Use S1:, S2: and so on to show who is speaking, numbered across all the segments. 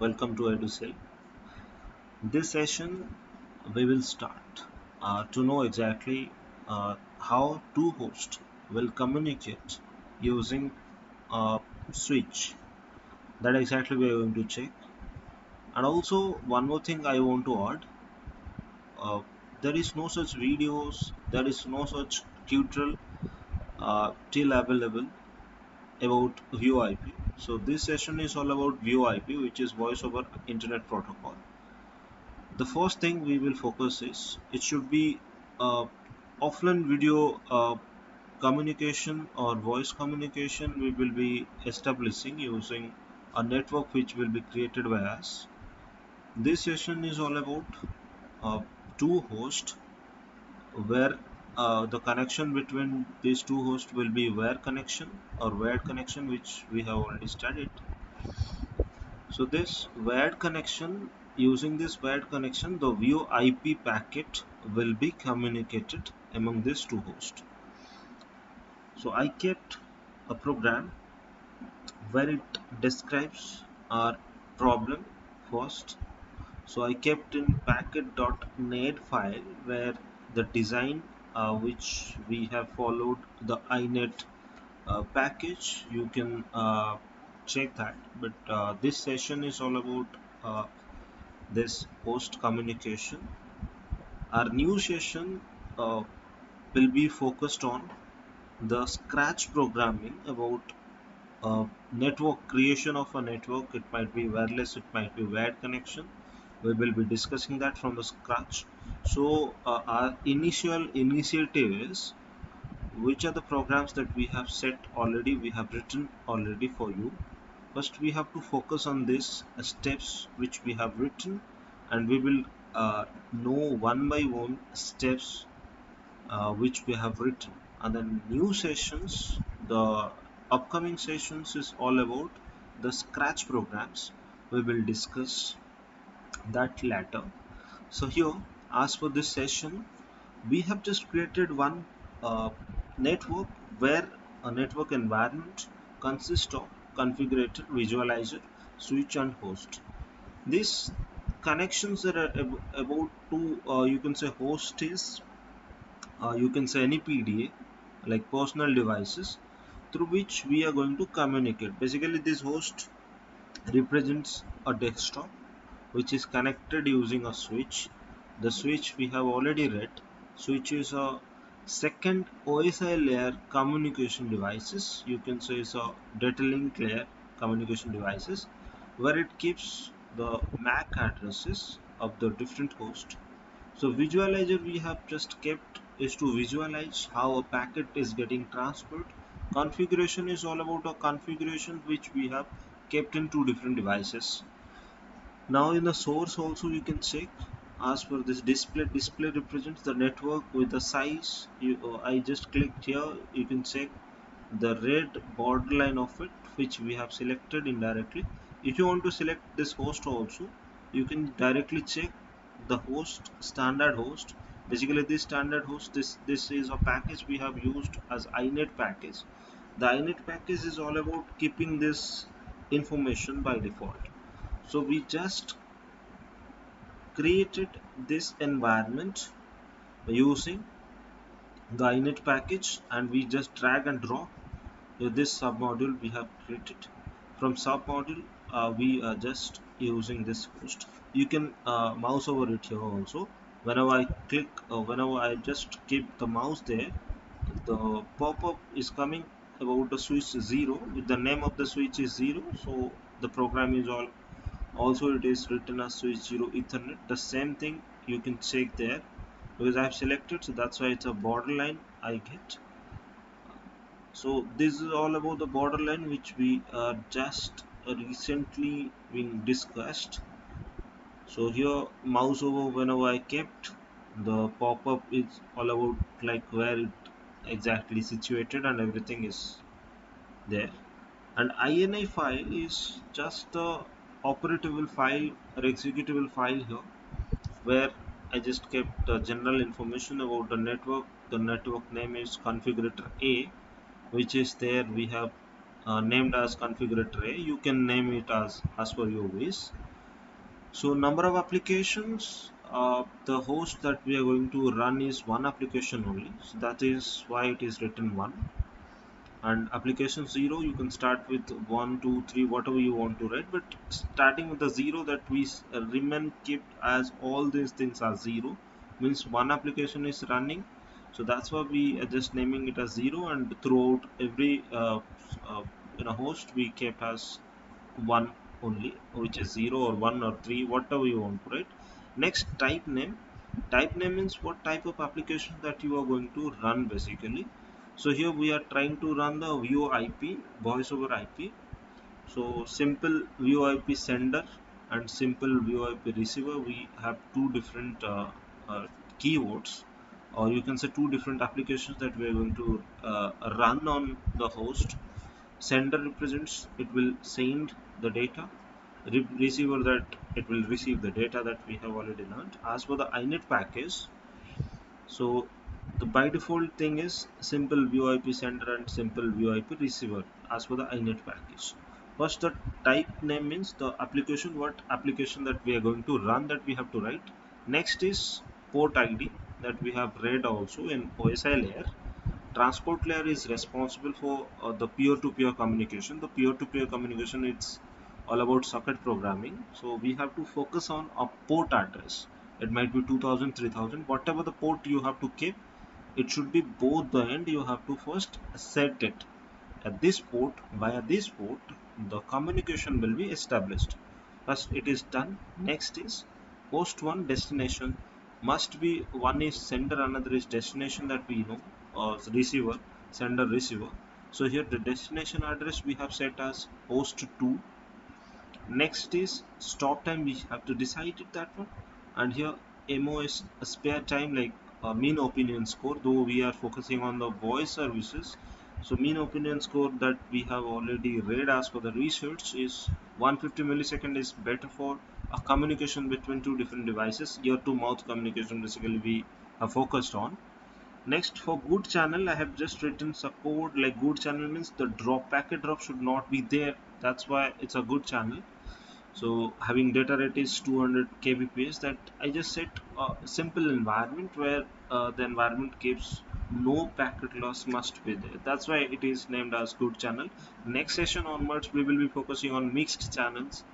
S1: Welcome to EDUSYL. This session we will start to know exactly how two hosts will communicate using a switch. That exactly we are going to check. And also one more thing I want to add. Uh, there is no such videos, there is no such tutorial till available about VoIP. So this session is all about VoIP, which is Voice over Internet Protocol. The first thing we will focus is it should be offline video communication or voice communication we will be establishing using a network which will be created by us. This session is all about uh, two hosts where the connection between these two hosts will be wire connection or wired connection, which we have already studied. So this wired connection, using this wired connection, the VoIP packet will be communicated among these two hosts. So I kept a program where it describes our problem first. So I kept in packet.net file where the design which we have followed the inet package. You can check that, but this session is all about this host communication. Our new session will be focused on the scratch programming about network creation of a network. It might be wireless, it might be wired connection. We will be discussing that from the scratch. So our initial initiative is which are the programs that we have set already, we have written already for you. First we have to focus on these steps which we have written, and we will know one by one steps which we have written. And then new sessions, the upcoming sessions is all about the scratch programs. We will discuss that later. So here, as for this session, we have just created one uh, network where a network environment consists of configurator, visualizer, switch and host. These connections that are about to you can say host is you can say any PDA like personal devices through which we are going to communicate. Basically this host represents a desktop which is connected using a switch. The switch we have already read. Switch is a second OSI layer communication devices. You can say it's a data link layer communication devices where it keeps the MAC addresses of the different hosts. So visualizer we have just kept is to visualize how a packet is getting transferred. Configuration is all about a configuration which we have kept in two different devices. Now in the source also you can check as per this display represents the network with the size. I just clicked here, you can check the red borderline of it which we have selected indirectly. If you want to select this host also, you can directly check the host, standard host. Basically this standard host, this is a package we have used as inet package. The inet package is all about keeping this information by default. So we just created this environment using the init package, and we just drag and drop this submodule we have created. From submodule we are just using this host. You can mouse over it here also. Whenever I click, whenever I just keep the mouse there, the pop-up is coming about the switch 0. With the name of the switch is 0, so the program is all also it is written as switch 0 ethernet. The same thing you can check there because I have selected, so that's why it's a borderline I get. So this is all about the borderline which we just recently being discussed. So here mouse over whenever I kept, the pop-up is all about like where it exactly situated and everything is there. And ini file is just the operatable file or executable file here where I just kept the general information about the network. The network name is configurator A, which is there we have named as configurator A. You can name it as per your wish. So number of applications, the host that we are going to run is one application only. So that is why it is written one. And application 0, you can start with 1, 2, 3, whatever you want to write. But starting with the 0, that we remain kept as all these things are 0, means one application is running. So that's why we are just naming it as 0, and throughout every uh, host we kept as one only, which is 0 or 1 or 3, whatever you want to write. Next, type name means what type of application that you are going to run basically. So here we are trying to run the VoIP, voice over IP. So simple VoIP sender and simple VoIP receiver, we have two different keywords, or you can say two different applications that we are going to run on the host. Sender represents it will send the data, receiver that it will receive the data that we have already learned. As for the inet package, so the by default thing is simple VoIP sender and simple VoIP receiver as for the inet package. First, the type name means the application, what application that we are going to run, that we have to write. Next is port ID, that we have read also in OSI layer. Transport layer is responsible for the peer-to-peer communication. The peer-to-peer communication, it's all about socket programming. So we have to focus on a port address. It might be 2000, 3000, whatever the port you have to keep. It should be both the end. You have to first set it at this port. Via this port, the communication will be established. First it is done. Next is host 1 destination must be, one is sender, another is destination, that we know, or receiver, sender receiver. So here the destination address we have set as host 2. Next is stop time, we have to decide it, that one. And here MO is a spare time, like mean opinion score, though we are focusing on the voice services. So mean opinion score that we have already read as per the research is 150 millisecond is better for a communication between two different devices. Ear to mouth communication basically we have focused on. Next, for good channel, I have just written some code, like good channel means the packet drop should not be there. That's why it's a good channel. So having data rate is 200 kbps, that I just set a simple environment where the environment keeps no packet loss must be there. That's why it is named as good channel. Next session onwards we will be focusing on mixed channels,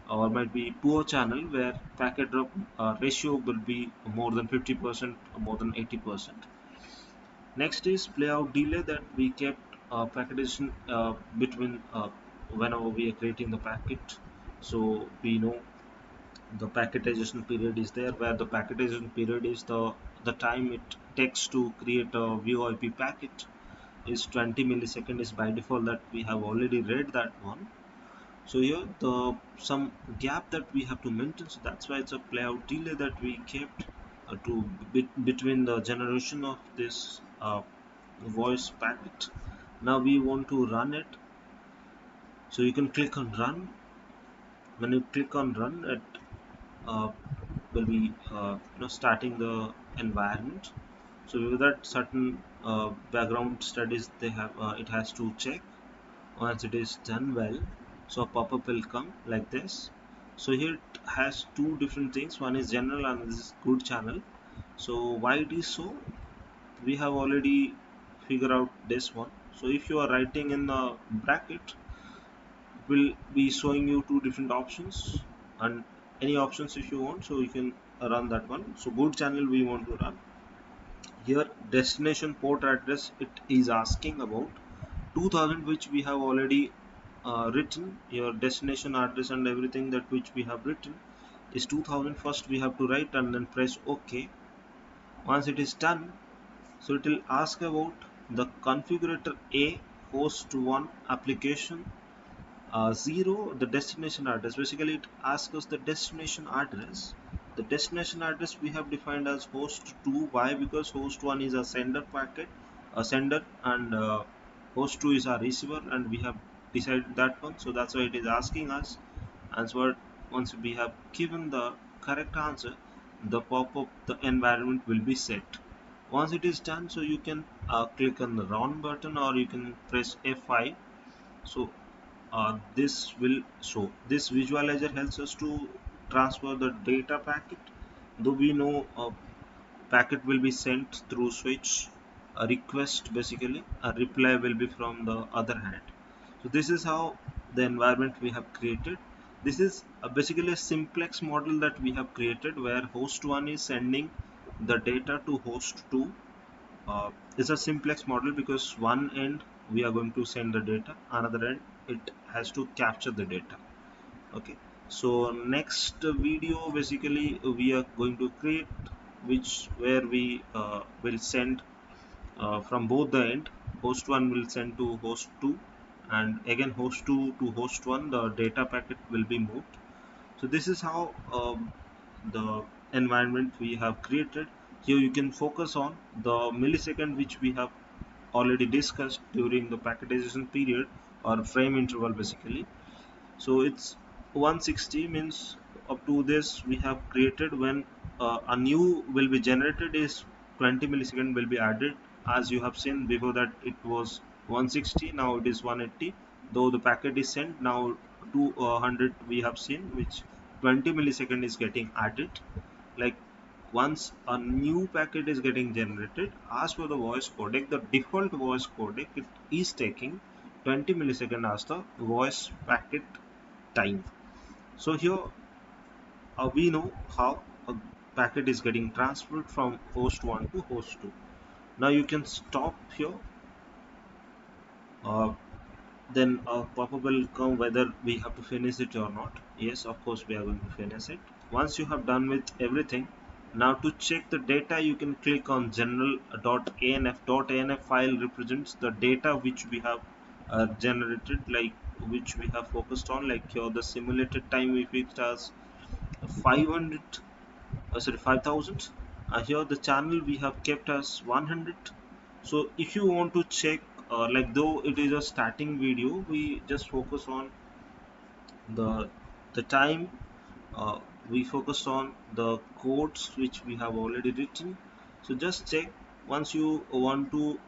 S1: or might be poor channel, where packet drop ratio will be more than 50% or more than 80%. Next is playout delay, that we kept packetization between whenever we are creating the packet. So we know the packetization period is there, where the packetization period is the time it takes to create a VoIP packet is 20 millisecond is by default, that we have already read that one. So here the some gap that we have to maintain, so that's why it's a playout delay that we kept to between the generation of this voice packet. Now we want to run it, so you can click on run. When you click on run, it uh, will be starting the environment. So with that, certain background studies they have, it has to check. Once it is done well, so a pop-up will come like this. So here it has two different things, one is general and this is good channel. So why it is so, we have already figured out this one. So if you are writing in the bracket, it will be showing you two different options, and any options if you want, so you can run that one. So good channel we want to run. Here destination port address, it is asking about 2000, which we have already written. Your destination address and everything that which we have written is 2000. First we have to write and then press OK. Once it is done, so it will ask about the configurator A, host 1 application, 0 the destination address. Basically it asks us the destination address. The destination address we have defined as host 2. Why? Because host 1 is a sender packet, a sender, and host 2 is our receiver, and we have decided that one. So that's why it is asking us. And so once we have given the correct answer, the pop-up, the environment will be set. Once it is done, so you can click on the run button, or you can press F5. So this will show, this visualizer helps us to transfer the data packet. Though we know a packet will be sent through switch, a request basically, a reply will be from the other hand. So this is how the environment we have created. This is basically a simplex model that we have created where host 1 is sending the data to host 2. It's a simplex model because one end we are going to send the data, another end it has to capture the data. Okay, so next video basically we are going to create which where we will send from both the end. Host 1 will send to host 2, and again host 2 to host 1, the data packet will be moved. So this is how the environment we have created. Here you can focus on the millisecond which we have already discussed during the packetization period or frame interval basically. So it's 160 means up to this we have created when a new will be generated is 20 millisecond will be added. As you have seen before that it was 160, now it is 180. Though the packet is sent, now 200 we have seen which 20 millisecond is getting added. Like once a new packet is getting generated, as per the voice codec, the default voice codec it is taking 20 millisecond as the voice packet time. So here we know how a packet is getting transferred from host 1 to host 2. Now you can stop here. Uh, then a pop-up will come whether we have to finish it or not. Yes, of course we are going to finish it. Once you have done with everything, now to check the data you can click on general.anf. .anf file represents the data which we have generated, like which we have focused on. Like here the simulated time we fixed as 500, sorry 5000. Here the channel we have kept as 100. So if you want to check, like though it is a starting video, we just focus on the time. uh, we focus on the codes which we have already written. So just check. Once you want to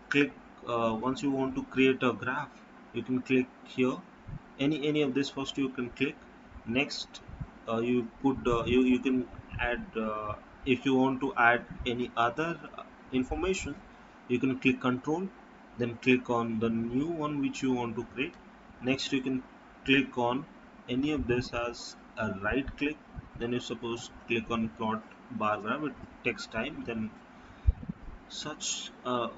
S1: click, once you want to create a graph, you can click here. Any of this first you can click. Next you could you can add, if you want to add any other information, you can click control, then click on the new one which you want to create. Next you can click on any of this as a right click, then you suppose click on plot bar graph. It takes time, then such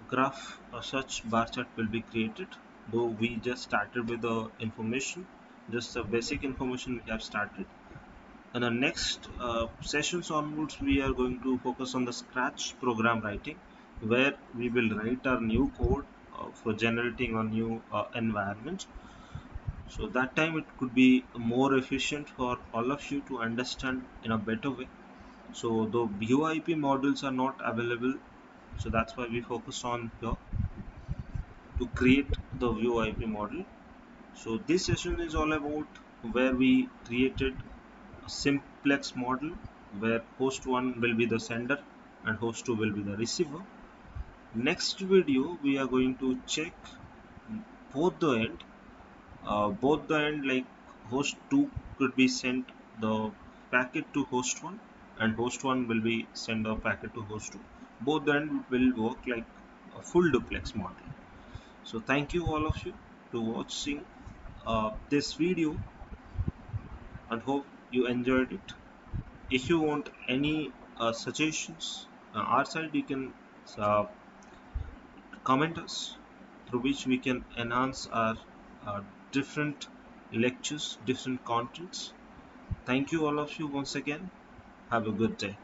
S1: graph or such bar chart will be created. Though we just started with the information, just the basic information we have started. And the next sessions onwards we are going to focus on the scratch program writing, where we will write our new code for generating a new environment. So that time it could be more efficient for all of you to understand in a better way. So the VoIP models are not available, so that's why we focus on here to create the VoIP model. So this session is all about where we created a simplex model where host 1 will be the sender and host 2 will be the receiver. Next video we are going to check both the end, like host 2 could be sent the packet to host 1 and host 1 will be send a packet to host 2. Both the end will work like a full duplex model. So thank you all of you to watching this video and hope you enjoyed it. If you want any suggestions our side, you can uh, comment us, through which we can enhance our uh, different lectures, different contents. Thank you all of you once again. Have a good day.